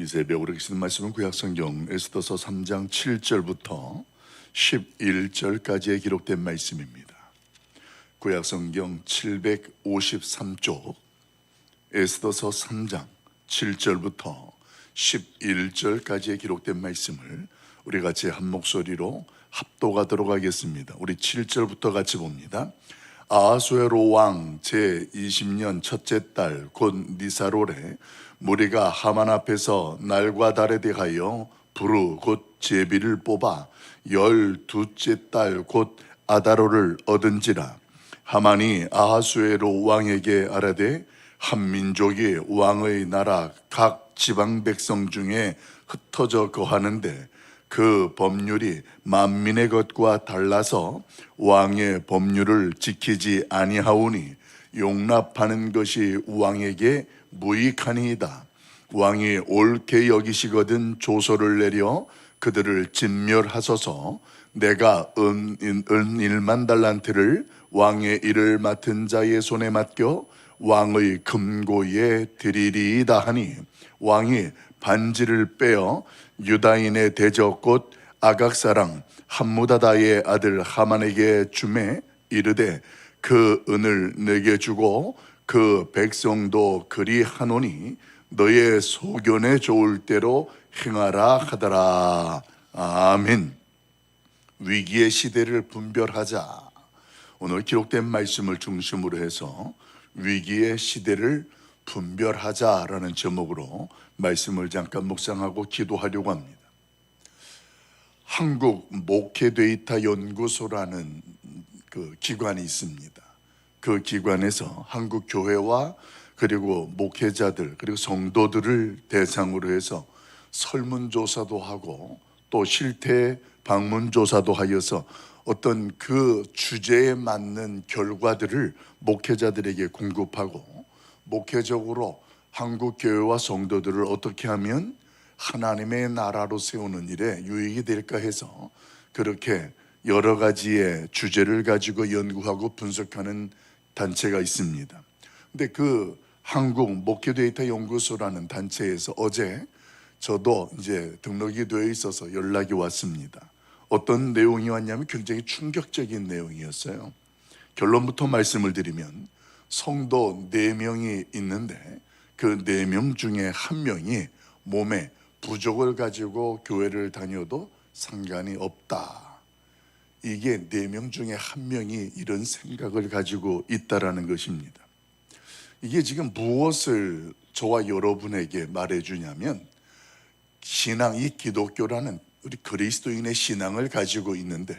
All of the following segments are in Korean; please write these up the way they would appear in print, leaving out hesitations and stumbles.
이 새벽 우리 계시는 말씀은 구약성경 에스더서 3장 7절부터 11절까지에 기록된 말씀입니다. 구약성경 753쪽 에스더서 3장 7절부터 11절까지에 기록된 말씀을 우리 같이 한 목소리로 합독하도록 하겠습니다. 우리 7절부터 같이 봅니다. 아하수에로 왕 제20년 첫째 달 곧 니사롤에 무리가 하만 앞에서 날과 달에 대하여 부르 곧 제비를 뽑아 12째 달 곧 아다로를 얻은지라. 하만이 아하수에로 왕에게 아뢰되 한 민족이 왕의 나라 각 지방 백성 중에 흩어져 거하는데 그 법률이 만민의 것과 달라서 왕의 법률을 지키지 아니하오니 용납하는 것이 왕에게 무익하니이다. 왕이 옳게 여기시거든 조서를 내려 그들을 진멸하소서. 내가 은 1만 달란트를 왕의 일을 맡은 자의 손에 맡겨 왕의 금고에 드리리이다 하니, 왕이 반지를 빼어 유다인의 대적 곧 아각 사람 함무다다의 아들 하만에게 주매 이르되 그 은을 내게 주고 그 백성도 그리 하노니 너의 소견에 좋을 대로 행하라 하더라. 아멘. 위기의 시대를 분별하자. 오늘 기록된 말씀을 중심으로 해서 위기의 시대를 분별하자라는 제목으로 말씀을 잠깐 묵상하고 기도하려고 합니다. 한국 목회 데이터 연구소라는 그 기관이 있습니다. 그 기관에서 한국 교회와 그리고 목회자들 그리고 성도들을 대상으로 해서 설문조사도 하고 또 실태 방문조사도 하여서 어떤 그 주제에 맞는 결과들을 목회자들에게 공급하고 목회적으로 한국 교회와 성도들을 어떻게 하면 하나님의 나라로 세우는 일에 유익이 될까 해서 그렇게 여러 가지의 주제를 가지고 연구하고 분석하는 단체가 있습니다. 근데 그 한국 목회 데이터 연구소라는 단체에서 어제 저도 이제 등록이 되어 있어서 연락이 왔습니다. 어떤 내용이 왔냐면 굉장히 충격적인 내용이었어요. 결론부터 말씀을 드리면 성도 4명이 있는데 그 4명 중에 1명이 몸에 부족을 가지고 교회를 다녀도 상관이 없다. 이게 4명 중에 1명이 이런 생각을 가지고 있다라는 것입니다. 이게 지금 무엇을 저와 여러분에게 말해주냐면 신앙, 이 기독교라는 우리 그리스도인의 신앙을 가지고 있는데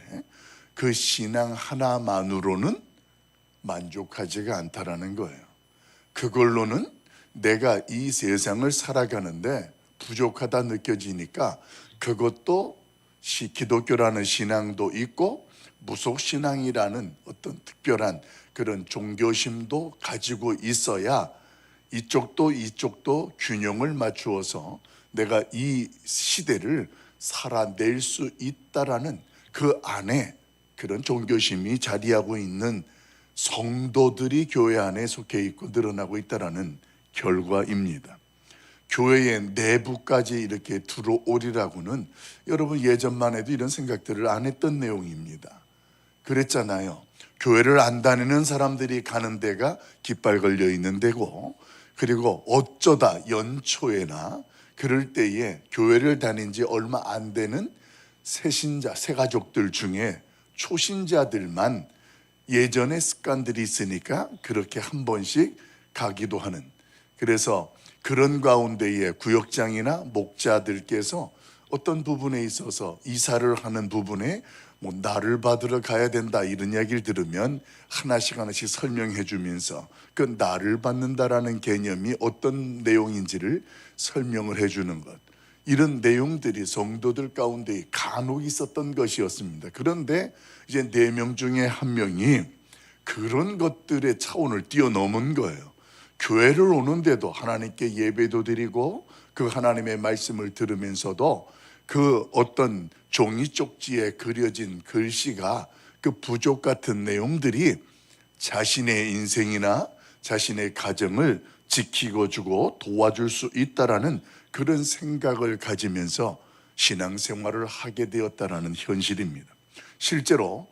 그 신앙 하나만으로는 만족하지가 않다라는 거예요. 그걸로는 내가 이 세상을 살아가는데 부족하다 느껴지니까 그것도 기독교라는 신앙도 있고 무속신앙이라는 어떤 특별한 그런 종교심도 가지고 있어야 이쪽도 균형을 맞추어서 내가 이 시대를 살아낼 수 있다라는 그 안에 그런 종교심이 자리하고 있는 성도들이 교회 안에 속해 있고 늘어나고 있다라는 결과입니다. 교회의 내부까지 이렇게 들어오리라고는 여러분 예전만 해도 이런 생각들을 안 했던 내용입니다. 그랬잖아요. 교회를 안 다니는 사람들이 가는 데가 깃발 걸려 있는 데고, 그리고 어쩌다 연초에나 그럴 때에 교회를 다닌 지 얼마 안 되는 새신자, 새가족들 중에 초신자들만 예전의 습관들이 있으니까 그렇게 한 번씩 가기도 하는, 그래서 그런 가운데에 구역장이나 목자들께서 어떤 부분에 있어서 이사를 하는 부분에 뭐 나를 받으러 가야 된다 이런 이야기를 들으면 하나씩 설명해 주면서 그 나를 받는다라는 개념이 어떤 내용인지를 설명을 해 주는 것, 이런 내용들이 성도들 가운데 간혹 있었던 것이었습니다. 그런데 이제 4명 중에 1명이 그런 것들의 차원을 뛰어넘은 거예요. 교회를 오는데도 하나님께 예배도 드리고 그 하나님의 말씀을 들으면서도 그 어떤 종이 쪽지에 그려진 글씨가 그 부족 같은 내용들이 자신의 인생이나 자신의 가정을 지키고 주고 도와줄 수 있다라는 그런 생각을 가지면서 신앙생활을 하게 되었다는 현실입니다. 실제로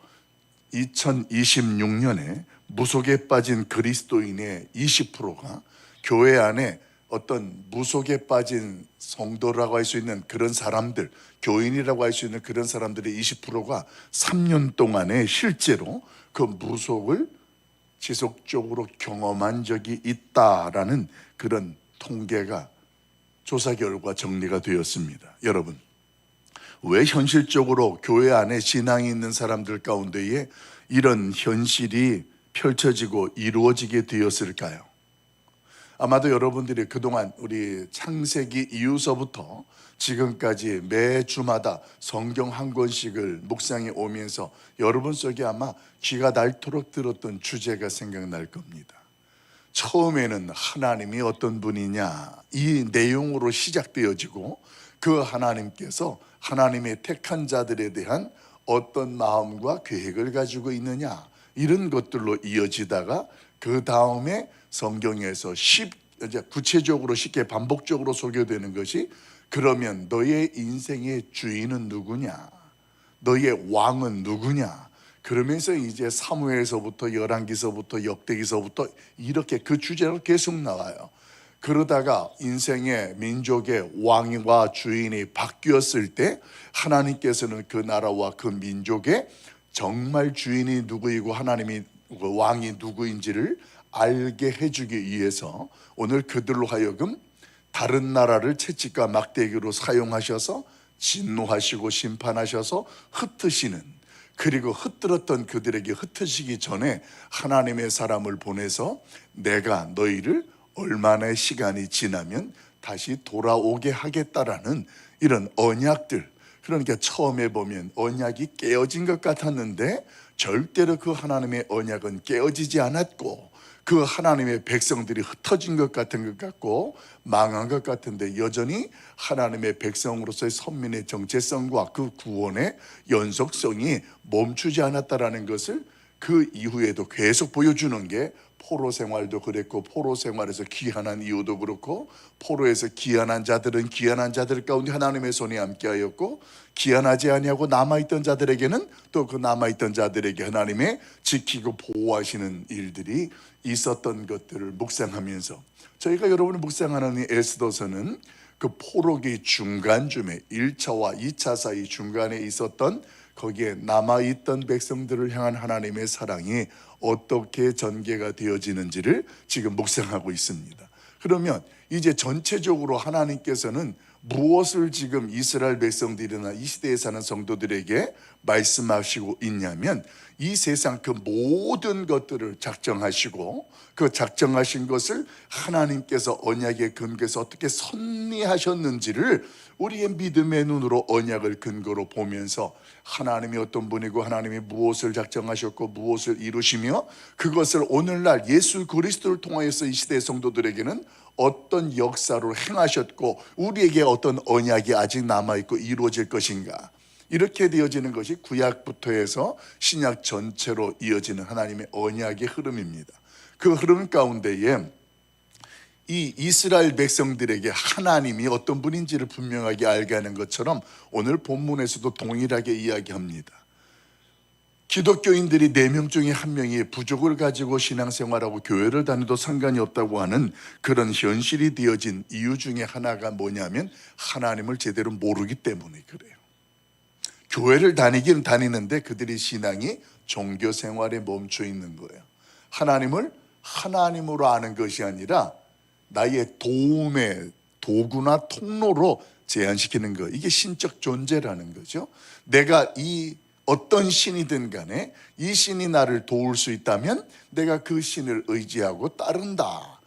2026년에 무속에 빠진 그리스도인의 20%가 교회 안에 어떤 무속에 빠진 성도라고 할 수 있는 그런 사람들, 교인이라고 할 수 있는 그런 사람들의 20%가 3년 동안에 실제로 그 무속을 지속적으로 경험한 적이 있다라는 그런 통계가 조사 결과 정리가 되었습니다. 여러분, 왜 현실적으로 교회 안에 신앙이 있는 사람들 가운데에 이런 현실이 펼쳐지고 이루어지게 되었을까요? 아마도 여러분들이 그동안 우리 창세기 이후서부터 지금까지 매 주마다 성경 한 권씩을 묵상해 오면서 여러분 속에 아마 귀가 닳도록 들었던 주제가 생각날 겁니다. 처음에는 하나님이 어떤 분이냐 이 내용으로 시작되어지고 그 하나님께서 하나님의 택한 자들에 대한 어떤 마음과 계획을 가지고 있느냐 이런 것들로 이어지다가 그 다음에 성경에서 이제 구체적으로 쉽게 반복적으로 소개되는 것이 그러면 너의 인생의 주인은 누구냐? 너의 왕은 누구냐? 그러면서 이제 사무엘서부터 열왕기서부터 역대기서부터 이렇게 그 주제로 계속 나와요. 그러다가 인생의 민족의 왕과 주인이 바뀌었을 때 하나님께서는 그 나라와 그 민족의 정말 주인이 누구이고 하나님이 왕이 누구인지를 알게 해주기 위해서 오늘 그들로 하여금 다른 나라를 채찍과 막대기로 사용하셔서 진노하시고 심판하셔서 흩으시는, 그리고 흩들었던 그들에게 흩으시기 전에 하나님의 사람을 보내서 내가 너희를 얼마나 시간이 지나면 다시 돌아오게 하겠다라는 이런 언약들. 그러니까 처음에 보면 언약이 깨어진 것 같았는데 절대로 그 하나님의 언약은 깨어지지 않았고 그 하나님의 백성들이 흩어진 것 같은 것 같고 망한 것 같은데 여전히 하나님의 백성으로서의 선민의 정체성과 그 구원의 연속성이 멈추지 않았다라는 것을 그 이후에도 계속 보여주는 게 포로 생활도 그랬고, 포로 생활에서 귀환한 이유도 그렇고, 포로에서 귀환한 자들은 귀환한 자들 가운데 하나님의 손이 함께하였고, 귀환하지 아니하고 남아있던 자들에게는 또 그 남아있던 자들에게 하나님의 지키고 보호하시는 일들이 있었던 것들을 묵상하면서 저희가 여러분이 묵상하는 이 에스더서는 그 포로기 중간쯤에 1차와 2차 사이 중간에 있었던 거기에 남아있던 백성들을 향한 하나님의 사랑이 어떻게 전개가 되어지는지를 지금 묵상하고 있습니다. 그러면 이제 전체적으로 하나님께서는 무엇을 지금 이스라엘 백성들이나 이 시대에 사는 성도들에게 말씀하시고 있냐면 이 세상 그 모든 것들을 작정하시고 그 작정하신 것을 하나님께서 언약의 근거에서 어떻게 섭리하셨는지를 우리의 믿음의 눈으로 언약을 근거로 보면서 하나님이 어떤 분이고 하나님이 무엇을 작정하셨고 무엇을 이루시며 그것을 오늘날 예수 그리스도를 통하여서 이 시대의 성도들에게는 어떤 역사로 행하셨고 우리에게 어떤 언약이 아직 남아있고 이루어질 것인가, 이렇게 되어지는 것이 구약부터 해서 신약 전체로 이어지는 하나님의 언약의 흐름입니다. 그 흐름 가운데에 이 이스라엘 백성들에게 하나님이 어떤 분인지를 분명하게 알게 하는 것처럼 오늘 본문에서도 동일하게 이야기합니다. 기독교인들이 4명 중에 1명이 부족을 가지고 신앙생활하고 교회를 다녀도 상관이 없다고 하는 그런 현실이 되어진 이유 중에 하나가 뭐냐면 하나님을 제대로 모르기 때문에 그래요. 교회를 다니기는 다니는데 그들의 신앙이 종교생활에 멈춰 있는 거예요. 하나님을 하나님으로 아는 것이 아니라 나의 도움의 도구나 통로로 제한시키는 거, 이게 신적 존재라는 거죠. 내가 이 어떤 신이든 간에 이 신이 나를 도울 수 있다면 내가 그 신을 의지하고 따른다.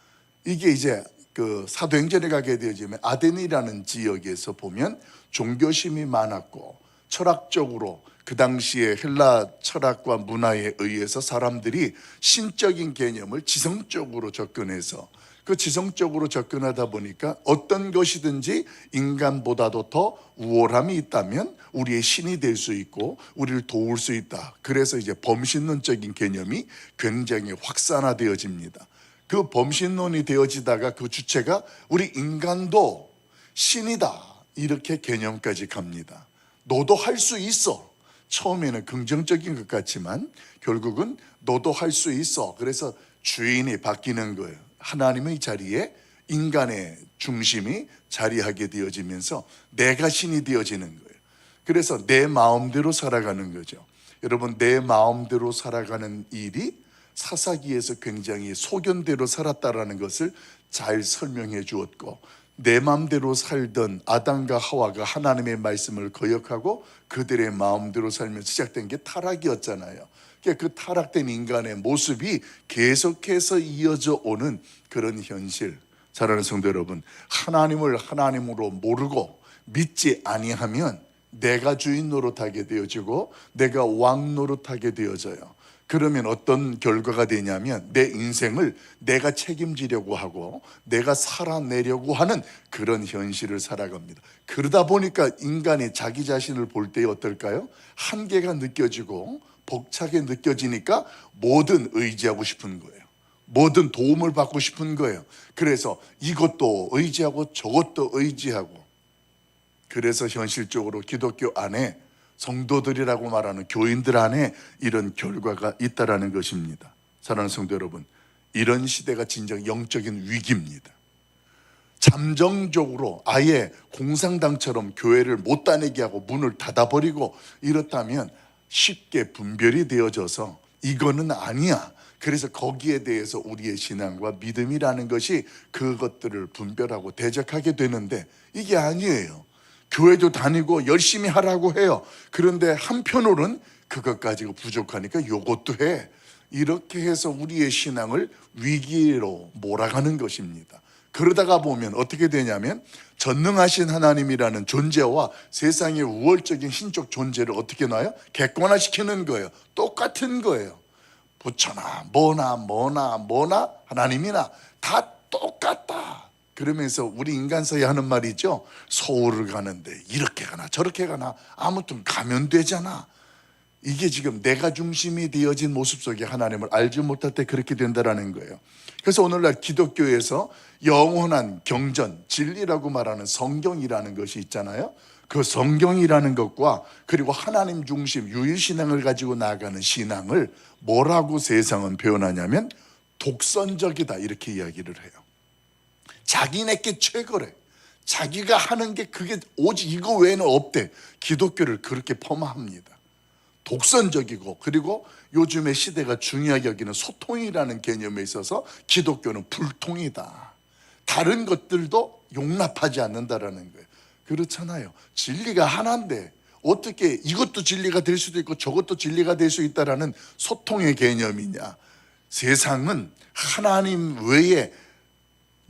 이게 이제 그 사도행전에 가게 되어지면 아덴이라는 지역에서 보면 종교심이 많았고 철학적으로 그 당시에 헬라 철학과 문화에 의해서 사람들이 신적인 개념을 지성적으로 접근해서 그 지성적으로 접근하다 보니까 어떤 것이든지 인간보다도 더 우월함이 있다면 우리의 신이 될 수 있고 우리를 도울 수 있다. 그래서 이제 범신론적인 개념이 굉장히 확산화되어집니다. 그 범신론이 되어지다가 그 주체가 우리 인간도 신이다 이렇게 개념까지 갑니다. 너도 할 수 있어. 처음에는 긍정적인 것 같지만 결국은 너도 할 수 있어. 그래서 주인이 바뀌는 거예요. 하나님의 자리에 인간의 중심이 자리하게 되어지면서 내가 신이 되어지는 거예요. 그래서 내 마음대로 살아가는 거죠. 여러분, 내 마음대로 살아가는 일이 사사기에서 굉장히 소견대로 살았다라는 것을 잘 설명해 주었고, 내 마음대로 살던 아담과 하와가 하나님의 말씀을 거역하고 그들의 마음대로 살면서 시작된 게 타락이었잖아요. 그 타락된 인간의 모습이 계속해서 이어져 오는 그런 현실. 사랑하는 성도 여러분, 하나님을 하나님으로 모르고 믿지 아니하면 내가 주인 노릇하게 되어지고 내가 왕 노릇하게 되어져요. 그러면 어떤 결과가 되냐면 내 인생을 내가 책임지려고 하고 내가 살아내려고 하는 그런 현실을 살아갑니다. 그러다 보니까 인간이 자기 자신을 볼 때 어떨까요? 한계가 느껴지고 벅차게 느껴지니까 뭐든 의지하고 싶은 거예요. 뭐든 도움을 받고 싶은 거예요. 그래서 이것도 의지하고 저것도 의지하고, 그래서 현실적으로 기독교 안에 성도들이라고 말하는 교인들 안에 이런 결과가 있다라는 것입니다. 사랑하는 성도 여러분, 이런 시대가 진정 영적인 위기입니다. 잠정적으로 아예 공산당처럼 교회를 못 다니게 하고 문을 닫아버리고 이렇다면 쉽게 분별이 되어져서 이거는 아니야. 그래서 거기에 대해서 우리의 신앙과 믿음이라는 것이 그것들을 분별하고 대적하게 되는데, 이게 아니에요. 교회도 다니고 열심히 하라고 해요. 그런데 한편으로는 그것 가지고 부족하니까 요것도 해. 이렇게 해서 우리의 신앙을 위기로 몰아가는 것입니다. 그러다가 보면 어떻게 되냐면 전능하신 하나님이라는 존재와 세상의 우월적인 신적 존재를 어떻게 놔요? 객관화시키는 거예요. 똑같은 거예요. 부처나 뭐나 하나님이나 다 똑같다. 그러면서 우리 인간 사이 하는 말이죠. 서울을 가는데 이렇게 가나 저렇게 가나 아무튼 가면 되잖아. 이게 지금 내가 중심이 되어진 모습 속에 하나님을 알지 못할 때 그렇게 된다라는 거예요. 그래서 오늘날 기독교에서 영원한 경전, 진리라고 말하는 성경이라는 것이 있잖아요. 그 성경이라는 것과 그리고 하나님 중심 유일신앙을 가지고 나아가는 신앙을 뭐라고 세상은 표현하냐면 독선적이다 이렇게 이야기를 해요. 자기네께 최고래. 자기가 하는 게 그게 오직 이거 외에는 없대. 기독교를 그렇게 폄하합니다. 독선적이고, 그리고 요즘의 시대가 중요하게 여기는 소통이라는 개념에 있어서 기독교는 불통이다. 다른 것들도 용납하지 않는다라는 거예요. 그렇잖아요. 진리가 하나인데 어떻게 이것도 진리가 될 수도 있고 저것도 진리가 될 수 있다라는 소통의 개념이냐. 세상은 하나님 외에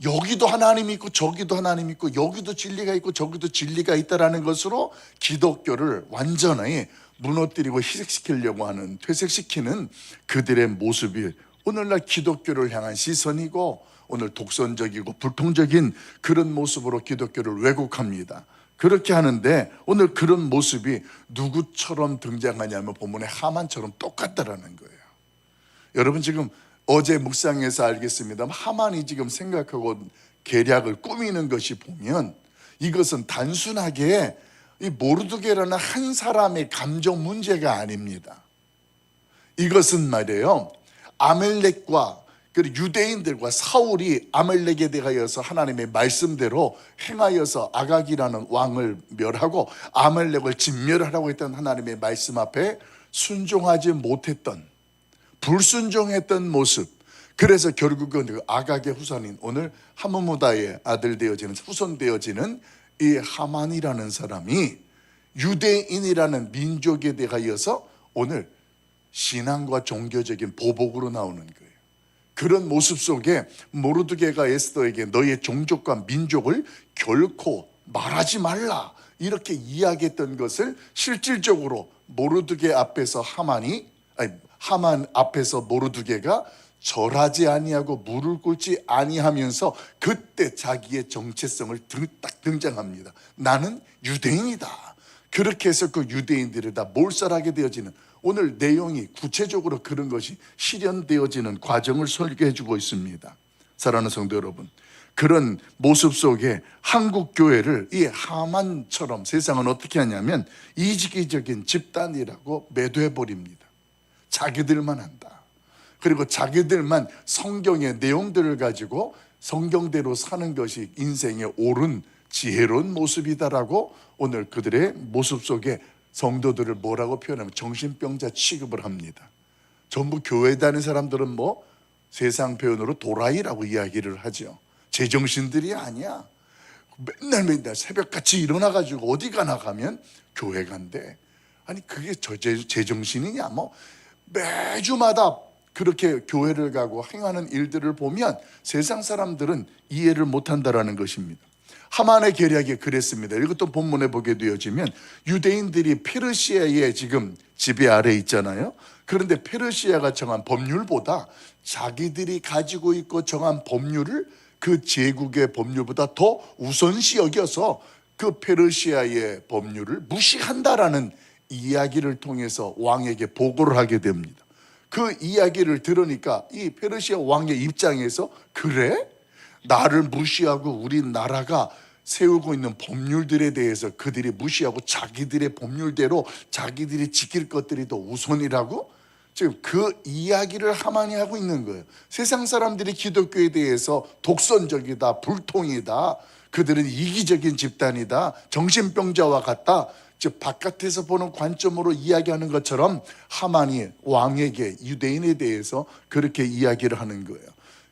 여기도 하나님이 있고 저기도 하나님이 있고 여기도 진리가 있고 저기도 진리가 있다라는 것으로 기독교를 완전히 무너뜨리고 희석시키려고 하는, 퇴색시키는 그들의 모습이 오늘날 기독교를 향한 시선이고, 오늘 독선적이고 불통적인 그런 모습으로 기독교를 왜곡합니다. 그렇게 하는데 오늘 그런 모습이 누구처럼 등장하냐면 본문의 하만처럼 똑같다라는 거예요. 여러분, 지금 어제 묵상해서 알겠습니다. 하만이 지금 생각하고 계략을 꾸미는 것이 보면 이것은 단순하게 이 모르드게라는 한 사람의 감정 문제가 아닙니다. 이것은 말이에요, 아멜렉과 그리고 유대인들과 사울이 아멜렉에 대하여서 하나님의 말씀대로 행하여서 아각이라는 왕을 멸하고 아멜렉을 진멸하라고 했던 하나님의 말씀 앞에 순종하지 못했던, 불순종했던 모습. 그래서 결국은 그 아각의 후손인 오늘 하므무다의 아들 되어지는 후손 되어지는 이 하만이라는 사람이 유대인이라는 민족에 대하여서 오늘 신앙과 종교적인 보복으로 나오는 거예요. 그런 모습 속에 모르드게가 에스더에게 너의 종족과 민족을 결코 말하지 말라 이렇게 이야기했던 것을 실질적으로 모르드게 앞에서 하만 앞에서 모르드게가 절하지 아니하고 무릎 꿇지 아니하면서 그때 자기의 정체성을 딱 등장합니다. 나는 유대인이다. 그렇게 해서 그 유대인들을 다 몰살하게 되어지는, 오늘 내용이 구체적으로 그런 것이 실현되어지는 과정을 설계해 주고 있습니다. 사랑하는 성도 여러분, 그런 모습 속에 한국 교회를 이 하만처럼 세상은 어떻게 하냐면 이기적인 집단이라고 매도해 버립니다. 자기들만 한다. 그리고 자기들만 성경의 내용들을 가지고 성경대로 사는 것이 인생의 옳은 지혜로운 모습이다라고 오늘 그들의 모습 속에 성도들을 뭐라고 표현하면 정신병자 취급을 합니다. 전부 교회 다니는 사람들은 뭐 세상 표현으로 도라이라고 이야기를 하죠. 제정신들이 아니야. 맨날 새벽같이 일어나가지고 어디가 나가면 교회 간대. 아니 그게 제정신이냐. 뭐 매주마다 그렇게 교회를 가고 행하는 일들을 보면 세상 사람들은 이해를 못한다라는 것입니다. 하만의 계략이 그랬습니다. 이것도 본문에 보게 되어지면 유대인들이 페르시아의 지금 지배 아래 있잖아요. 그런데 페르시아가 정한 법률보다 자기들이 가지고 있고 정한 법률을 그 제국의 법률보다 더 우선시 여겨서 그 페르시아의 법률을 무시한다라는 이야기를 통해서 왕에게 보고를 하게 됩니다. 그 이야기를 들으니까 이 페르시아 왕의 입장에서 그래? 나를 무시하고 우리나라가 세우고 있는 법률들에 대해서 그들이 무시하고 자기들의 법률대로 자기들이 지킬 것들이 더 우선이라고? 지금 그 이야기를 하만이 하고 있는 거예요. 세상 사람들이 기독교에 대해서 독선적이다, 불통이다, 그들은 이기적인 집단이다, 정신병자와 같다, 즉 바깥에서 보는 관점으로 이야기하는 것처럼 하만이 왕에게 유대인에 대해서 그렇게 이야기를 하는 거예요.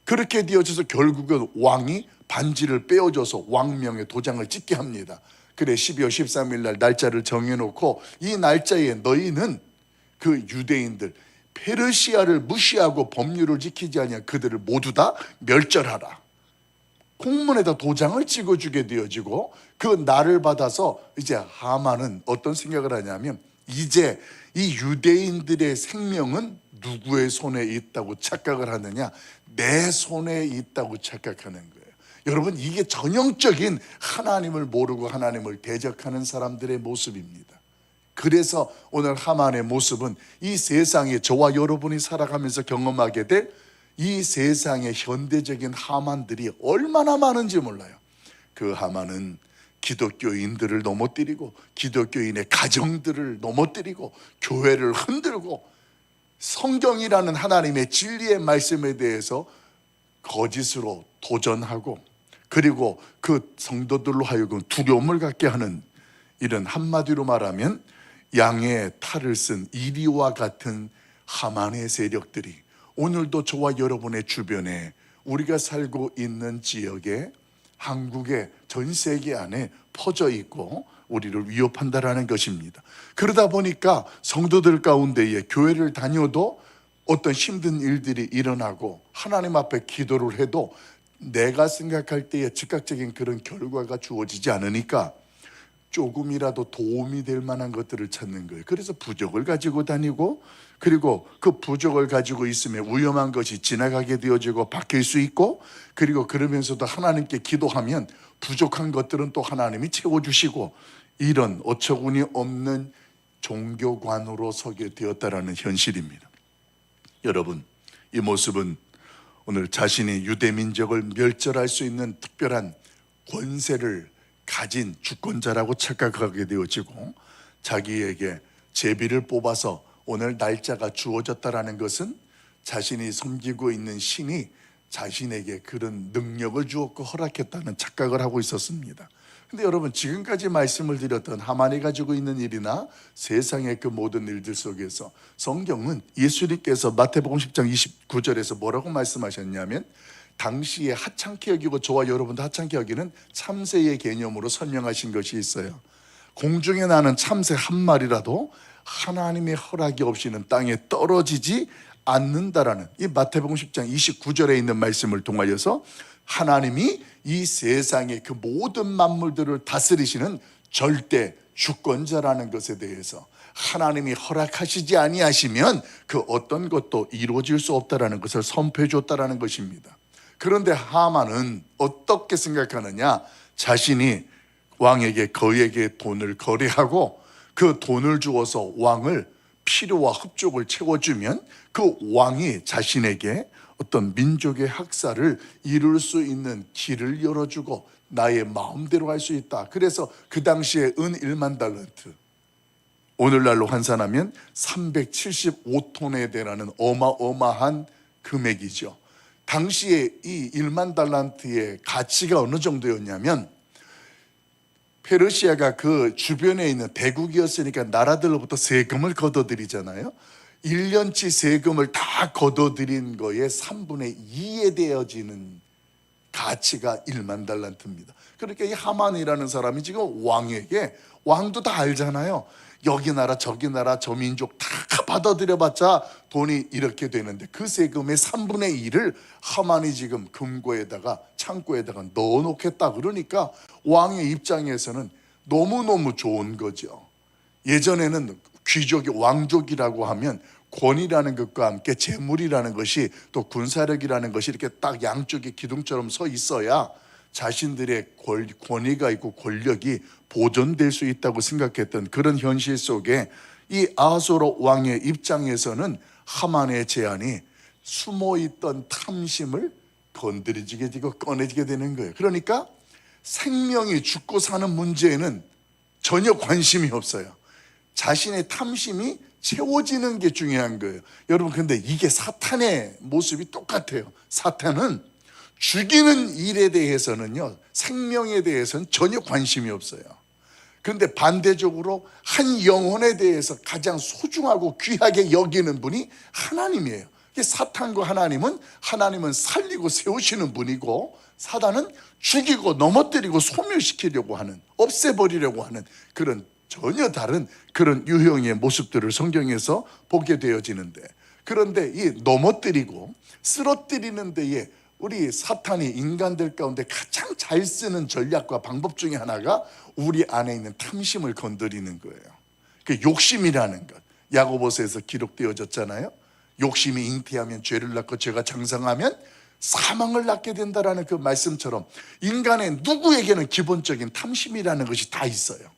그렇게 되어져서 결국은 왕이 반지를 빼어줘서 왕명의 도장을 찍게 합니다. 그래 12월 13일 날 날짜를 정해놓고 이 날짜에 너희는 그 유대인들 페르시아를 무시하고 법률을 지키지 아니한 그들을 모두 다 멸절하라. 공문에다 도장을 찍어주게 되어지고 그 날을 받아서 이제 하만은 어떤 생각을 하냐면 이제 이 유대인들의 생명은 누구의 손에 있다고 착각을 하느냐? 내 손에 있다고 착각하는 거예요. 여러분 이게 전형적인 하나님을 모르고 하나님을 대적하는 사람들의 모습입니다. 그래서 오늘 하만의 모습은 이 세상에 저와 여러분이 살아가면서 경험하게 될 이 세상의 현대적인 하만들이 얼마나 많은지 몰라요. 그 하만은 기독교인들을 넘어뜨리고 기독교인의 가정들을 넘어뜨리고 교회를 흔들고 성경이라는 하나님의 진리의 말씀에 대해서 거짓으로 도전하고 그리고 그 성도들로 하여금 두려움을 갖게 하는 이런 한마디로 말하면 양의 탈을 쓴 이리와 같은 하만의 세력들이 오늘도 저와 여러분의 주변에 우리가 살고 있는 지역에 한국의 전 세계 안에 퍼져 있고 우리를 위협한다라는 것입니다. 그러다 보니까 성도들 가운데에 교회를 다녀도 어떤 힘든 일들이 일어나고 하나님 앞에 기도를 해도 내가 생각할 때에 즉각적인 그런 결과가 주어지지 않으니까 조금이라도 도움이 될 만한 것들을 찾는 거예요. 그래서 부적을 가지고 다니고 그리고 그 부적을 가지고 있으면 위험한 것이 지나가게 되어지고 바뀔 수 있고 그리고 그러면서도 하나님께 기도하면 부족한 것들은 또 하나님이 채워주시고 이런 어처구니 없는 종교관으로 서게 되었다라는 현실입니다. 여러분 이 모습은 오늘 자신이 유대민족을 멸절할 수 있는 특별한 권세를 가진 주권자라고 착각하게 되어지고 자기에게 제비를 뽑아서 오늘 날짜가 주어졌다라는 것은 자신이 섬기고 있는 신이 자신에게 그런 능력을 주었고 허락했다는 착각을 하고 있었습니다. 근데 여러분 지금까지 말씀을 드렸던 하만이 가지고 있는 일이나 세상의 그 모든 일들 속에서 성경은 예수님께서 마태복음 10장 29절에서 뭐라고 말씀하셨냐면 당시에 하찮게 여기고 저와 여러분도 하찮게 여기는 참새의 개념으로 설명하신 것이 있어요. 공중에 나는 참새 한 마리라도 하나님의 허락이 없이는 땅에 떨어지지 않는다라는 이 마태복음 10장 29절에 있는 말씀을 통하여서 하나님이 이 세상의 그 모든 만물들을 다스리시는 절대 주권자라는 것에 대해서 하나님이 허락하시지 아니하시면 그 어떤 것도 이루어질 수 없다라는 것을 선포해 줬다라는 것입니다. 그런데 하만은 어떻게 생각하느냐? 자신이 왕에게 거액의 돈을 거래하고 그 돈을 주어서 왕을 필요와 흡족을 채워주면 그 왕이 자신에게 어떤 민족의 학살을 이룰 수 있는 길을 열어주고 나의 마음대로 할 수 있다. 그래서 그 당시에 은 1만 달란트, 오늘날로 환산하면 375톤에 달하는 어마어마한 금액이죠. 당시에 이 1만 달란트의 가치가 어느 정도였냐면, 페르시아가 그 주변에 있는 대국이었으니까 나라들로부터 세금을 걷어들이잖아요. 1년치 세금을 다 걷어들인 거에 3분의 2에 되어지는 가치가 1만 달란트입니다. 그러니까 이 하만이라는 사람이 지금 왕에게, 왕도 다 알잖아요. 여기 나라 저기 나라 저 민족 다 받아들여봤자 돈이 이렇게 되는데 그 세금의 3분의 1을 하만이 지금 금고에다가 창고에다가 넣어놓겠다. 그러니까 왕의 입장에서는 너무너무 좋은 거죠. 예전에는 귀족이, 왕족이라고 하면 권위라는 것과 함께 재물이라는 것이, 또 군사력이라는 것이 이렇게 딱 양쪽에 기둥처럼 서 있어야 자신들의 권위가 있고 권력이 보존될 수 있다고 생각했던 그런 현실 속에 이 아하수에로 왕의 입장에서는 하만의 제안이 숨어있던 탐심을 건드리게 되고 꺼내지게 되는 거예요. 그러니까 생명이 죽고 사는 문제에는 전혀 관심이 없어요. 자신의 탐심이 채워지는 게 중요한 거예요. 여러분, 근데 이게 사탄의 모습이 똑같아요. 사탄은 죽이는 일에 대해서는요, 생명에 대해서는 전혀 관심이 없어요. 그런데 반대적으로 한 영혼에 대해서 가장 소중하고 귀하게 여기는 분이 하나님이에요. 사탄과 하나님은 살리고 세우시는 분이고, 사단은 죽이고 넘어뜨리고 소멸시키려고 하는, 없애버리려고 하는 그런 전혀 다른 그런 유형의 모습들을 성경에서 보게 되어지는데, 그런데 이 넘어뜨리고 쓰러뜨리는 데에 우리 사탄이 인간들 가운데 가장 잘 쓰는 전략과 방법 중에 하나가 우리 안에 있는 탐심을 건드리는 거예요. 그 욕심이라는 것, 야고보서에서 기록되어졌잖아요. 욕심이 잉태하면 죄를 낳고 죄가 장성하면 사망을 낳게 된다라는 그 말씀처럼 인간의 누구에게는 기본적인 탐심이라는 것이 다 있어요.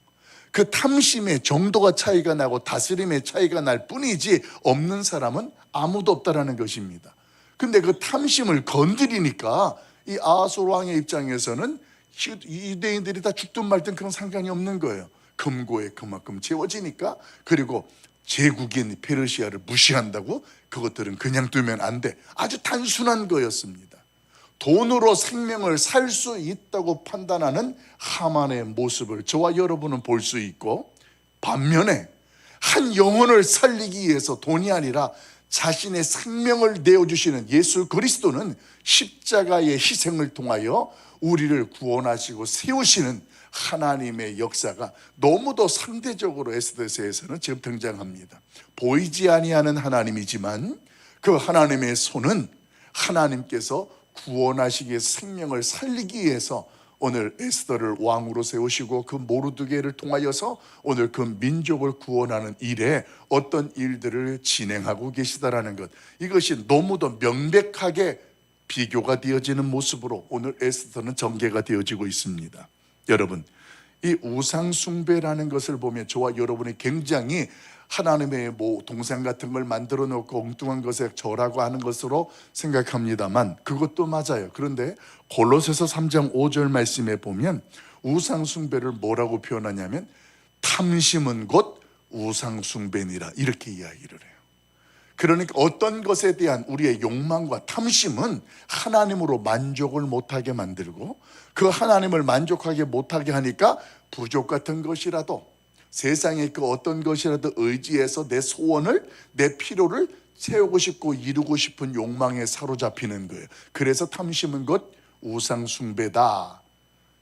그 탐심의 정도가 차이가 나고 다스림의 차이가 날 뿐이지 없는 사람은 아무도 없다라는 것입니다. 근데 그 탐심을 건드리니까 이 아하수에로 왕의 입장에서는 유대인들이 다 죽든 말든 그런 상관이 없는 거예요. 금고에 그만큼 채워지니까. 그리고 제국인 페르시아를 무시한다고 그것들은 그냥 두면 안 돼. 아주 단순한 거였습니다. 돈으로 생명을 살 수 있다고 판단하는 하만의 모습을 저와 여러분은 볼 수 있고, 반면에 한 영혼을 살리기 위해서 돈이 아니라 자신의 생명을 내어주시는 예수 그리스도는 십자가의 희생을 통하여 우리를 구원하시고 세우시는 하나님의 역사가 너무도 상대적으로 에스더서에서는 지금 등장합니다. 보이지 아니하는 하나님이지만 그 하나님의 손은 하나님께서 구원하시기 위해서, 생명을 살리기 위해서 오늘 에스더를 왕으로 세우시고 그 모르드게를 통하여서 오늘 그 민족을 구원하는 일에 어떤 일들을 진행하고 계시다라는 것, 이것이 너무도 명백하게 비교가 되어지는 모습으로 오늘 에스더는 전개가 되어지고 있습니다. 여러분, 이 우상 숭배라는 것을 보면 저와 여러분이 굉장히 하나님의 동상 같은 걸 만들어 놓고 엉뚱한 것에 절하고 하는 것으로 생각합니다만 그것도 맞아요. 그런데 골로새서 3장 5절 말씀에 보면 우상 숭배를 뭐라고 표현하냐면 탐심은 곧 우상 숭배니라, 이렇게 이야기를 해요. 그러니까 어떤 것에 대한 우리의 욕망과 탐심은 하나님으로 만족을 못하게 만들고, 그 하나님을 만족하게 못하게 하니까 부족 같은 것이라도, 세상의 그 어떤 것이라도 의지해서 내 소원을, 내 필요를 채우고 싶고 이루고 싶은 욕망에 사로잡히는 거예요. 그래서 탐심은 곧 우상 숭배다.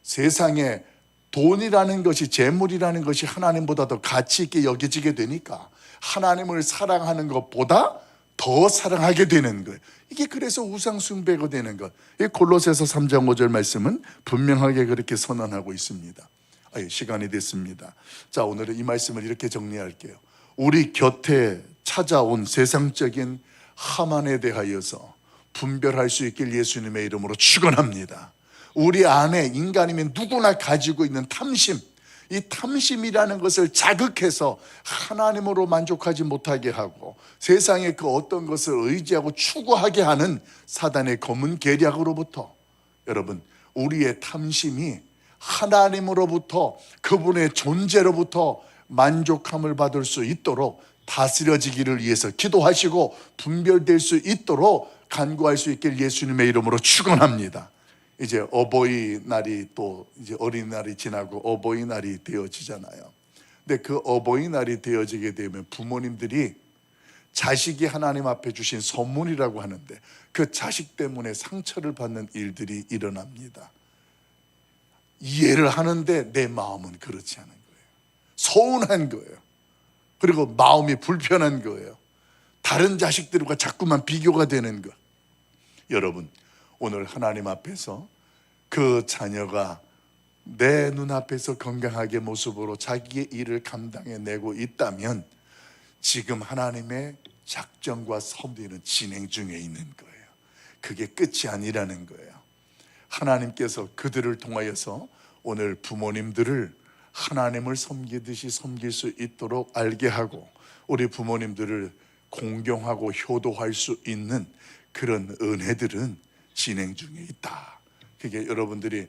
세상에 돈이라는 것이, 재물이라는 것이 하나님보다 더 가치 있게 여겨지게 되니까 하나님을 사랑하는 것보다 더 사랑하게 되는 거예요. 이게 그래서 우상 숭배가 되는 것. 이 골로새서 3장 5절 말씀은 분명하게 그렇게 선언하고 있습니다. 시간이 됐습니다. 자, 오늘은 이 말씀을 이렇게 정리할게요. 우리 곁에 찾아온 세상적인 하만에 대하여서 분별할 수 있길 예수님의 이름으로 축원합니다. 우리 안에 인간이면 누구나 가지고 있는 탐심, 이 탐심이라는 것을 자극해서 하나님으로 만족하지 못하게 하고 세상의 그 어떤 것을 의지하고 추구하게 하는 사단의 검은 계략으로부터, 여러분, 우리의 탐심이 하나님으로부터, 그분의 존재로부터 만족함을 받을 수 있도록 다스려지기를 위해서 기도하시고 분별될 수 있도록 간구할 수 있길 예수님의 이름으로 축원합니다. 이제 어버이날이 또 이제 어린이날이 지나고 어버이날이 되어지잖아요. 근데 그 어버이날이 되어지게 되면 부모님들이 자식이 하나님 앞에 주신 선물이라고 하는데 그 자식 때문에 상처를 받는 일들이 일어납니다. 이해를 하는데 내 마음은 그렇지 않은 거예요. 서운한 거예요. 그리고 마음이 불편한 거예요. 다른 자식들과 자꾸만 비교가 되는 것. 여러분, 오늘 하나님 앞에서 그 자녀가 내 눈앞에서 건강하게 모습으로 자기의 일을 감당해내고 있다면 지금 하나님의 작정과 섭리는 진행 중에 있는 거예요. 그게 끝이 아니라는 거예요. 하나님께서 그들을 통하여서 오늘 부모님들을 하나님을 섬기듯이 섬길 수 있도록 알게 하고 우리 부모님들을 공경하고 효도할 수 있는 그런 은혜들은 진행 중에 있다. 그게 여러분들이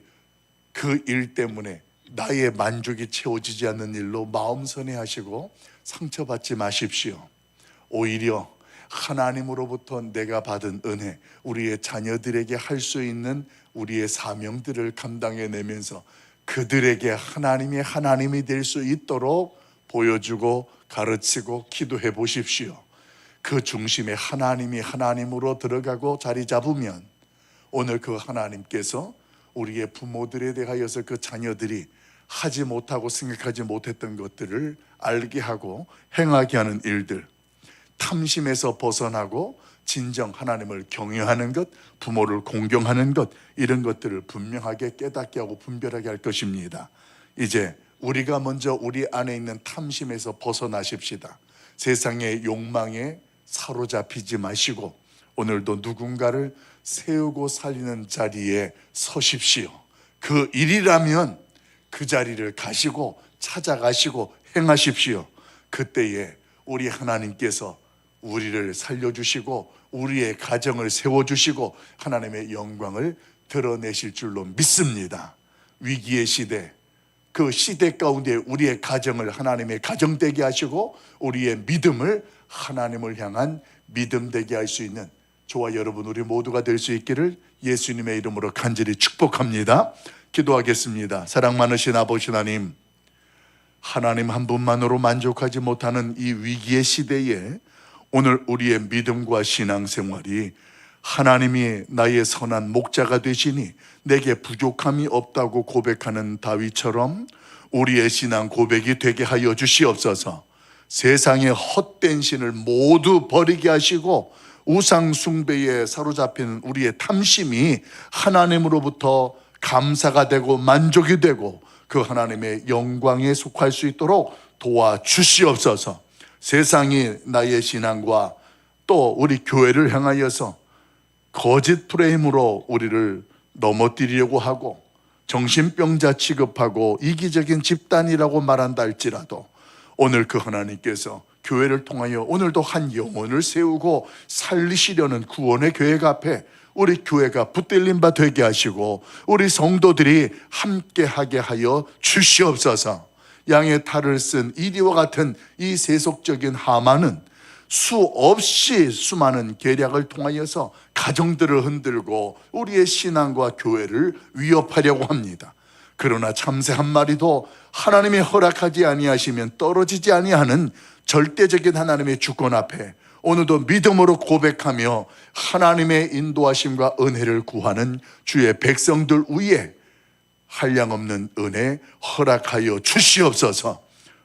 그 일 때문에 나의 만족이 채워지지 않는 일로 마음 선회하시고 상처받지 마십시오. 오히려 하나님으로부터 내가 받은 은혜, 우리의 자녀들에게 할 수 있는 우리의 사명들을 감당해내면서 그들에게 하나님이 될 수 있도록 보여주고 가르치고 기도해 보십시오. 그 중심에 하나님이 하나님으로 들어가고 자리 잡으면 오늘 그 하나님께서 우리의 부모들에 대하여서 그 자녀들이 하지 못하고 생각하지 못했던 것들을 알게 하고 행하게 하는 일들, 탐심에서 벗어나고 진정 하나님을 경외하는 것, 부모를 공경하는 것, 이런 것들을 분명하게 깨닫게 하고 분별하게 할 것입니다. 이제 우리가 먼저 우리 안에 있는 탐심에서 벗어나십시다. 세상의 욕망에 사로잡히지 마시고 오늘도 누군가를 세우고 살리는 자리에 서십시오. 그 일이라면 그 자리를 가시고 찾아가시고 행하십시오. 그때에 우리 하나님께서 우리를 살려주시고 우리의 가정을 세워주시고 하나님의 영광을 드러내실 줄로 믿습니다. 위기의 시대, 그 시대 가운데 우리의 가정을 하나님의 가정 되게 하시고 우리의 믿음을 하나님을 향한 믿음 되게 할 수 있는 저와 여러분 우리 모두가 될 수 있기를 예수님의 이름으로 간절히 축복합니다. 기도하겠습니다. 사랑 많으신 아버지 하나님, 하나님 한 분만으로 만족하지 못하는 이 위기의 시대에 오늘 우리의 믿음과 신앙생활이 하나님이 나의 선한 목자가 되시니 내게 부족함이 없다고 고백하는 다윗처럼 우리의 신앙 고백이 되게 하여 주시옵소서. 세상의 헛된 신을 모두 버리게 하시고 우상 숭배에 사로잡힌 우리의 탐심이 하나님으로부터 감사가 되고 만족이 되고 그 하나님의 영광에 속할 수 있도록 도와주시옵소서. 세상이 나의 신앙과 또 우리 교회를 향하여서 거짓 프레임으로 우리를 넘어뜨리려고 하고 정신병자 취급하고 이기적인 집단이라고 말한다 할지라도 오늘 그 하나님께서 교회를 통하여 오늘도 한 영혼을 세우고 살리시려는 구원의 계획 앞에 우리 교회가 붙들린 바 되게 하시고 우리 성도들이 함께하게 하여 주시옵소서. 양의 탈을 쓴 이리와 같은 이 세속적인 하만은 수없이 수많은 계략을 통하여서 가정들을 흔들고 우리의 신앙과 교회를 위협하려고 합니다. 그러나 참새 한 마리도 하나님이 허락하지 아니하시면 떨어지지 아니하는 절대적인 하나님의 주권 앞에 오늘도 믿음으로 고백하며 하나님의 인도하심과 은혜를 구하는 주의 백성들 위에 한량없는 은혜 허락하여 주시옵소서.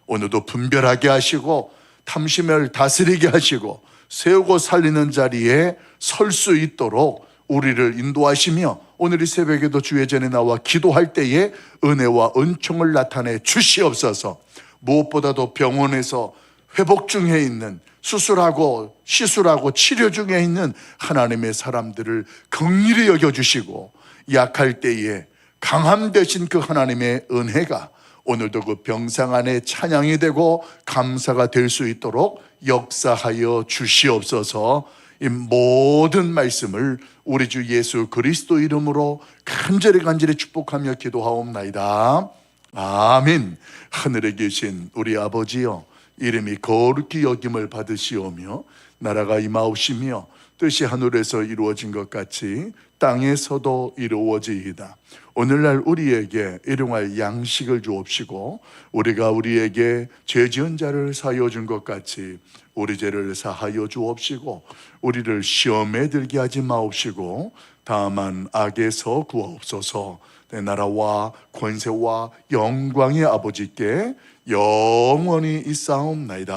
오늘도 분별하게 하시고 탐심을 다스리게 하시고 세우고 살리는 자리에 설 수 있도록 우리를 인도하시며 오늘 이 새벽에도 주의 전에 나와 기도할 때에 은혜와 은총을 나타내 주시옵소서. 무엇보다도 병원에서 회복 중에 있는 수술하고 시술하고 치료 중에 있는 하나님의 사람들을 긍휼히 여겨주시고 약할 때에 강함 되신 그 하나님의 은혜가 오늘도 그 병상 안에 찬양이 되고 감사가 될 수 있도록 역사하여 주시옵소서. 이 모든 말씀을 우리 주 예수 그리스도 이름으로 간절히 축복하며 기도하옵나이다. 아멘. 하늘에 계신 우리 아버지여, 이름이 거룩히 여김을 받으시오며 나라가 임하옵시며 뜻이 하늘에서 이루어진 것 같이 땅에서도 이루어지이다. 오늘날 우리에게 일용할 양식을 주옵시고 우리가 우리에게 죄 지은 자를 사하여 준 것 같이 우리 죄를 사하여 주옵시고 우리를 시험에 들게 하지 마옵시고 다만 악에서 구하옵소서. 내 나라와 권세와 영광의 아버지께 영원히 있사옵나이다.